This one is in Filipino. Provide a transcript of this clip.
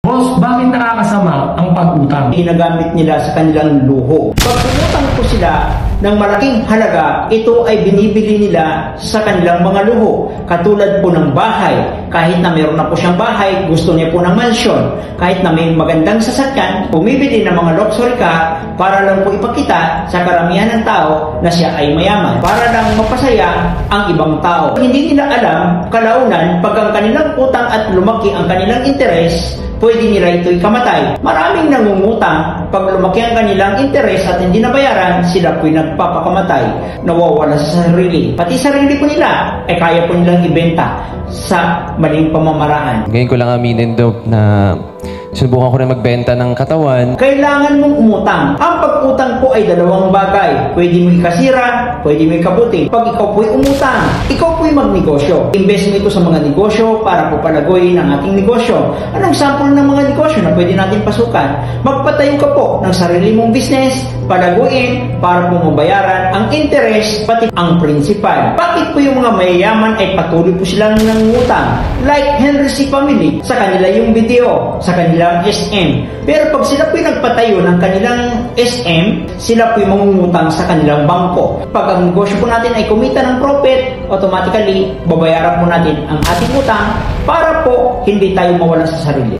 Boss, bakit nakakasama ang pag-utang? Ginagamit nila sa kanilang luho. Pag umutang po sila ng malaking halaga, ito ay binibili nila sa kanilang mga luho. Katulad po ng bahay. Kahit na meron na po siyang bahay, gusto niya po ng mansyon. Kahit na may magandang sasakyan, bumibili ng mga luxury car para lang po ipakita sa karamihan ng tao na siya ay mayaman. Para lang mapasaya ang ibang tao. Hindi nila alam, kalaunan, pag ang kanilang utang at lumaki ang kanilang interes, pwede nila ito'y kamatay. Maraming nangungutang, pag lumaki ang kanilang interes at hindi nabayaran, sila po'y nagpapakamatay, nawawala sa sarili. Pati sarili po nila, kaya po nilang ibenta sa maling pamamaraan. Ngayon ko lang aminin, Dop, na sinubukan ko rin magbenta ng katawan. Kailangan mong umutang. Ang pag-utang po ay dalawang bagay. Pwede mo ikasira, pwede mo ikabuti. Pag ikaw po'y umutang, ikaw po'y magnegosyo. Invest mo ito sa mga negosyo para po palagoy ng ating negosyo. Anong sample ng mga negosyo na pwede natin pasukan? Magpatayo ka po ng sarili mong business, palaguin para po mabayaran ang interest pati ang principal. Bakit po yung mga mayayaman ay patuloy po silang nangungutang? Like Henry C. Family, sa kanila yung video, sa kanilang SM. Pero pag sila po'y nagpatayo ng kanilang SM, sila po'y mangungutang sa kanilang bangko. Pag ang negosyo po natin ay kumita ng profit, automatically, babayaran po natin ang ating utang para po hindi tayo mawala sa sarili.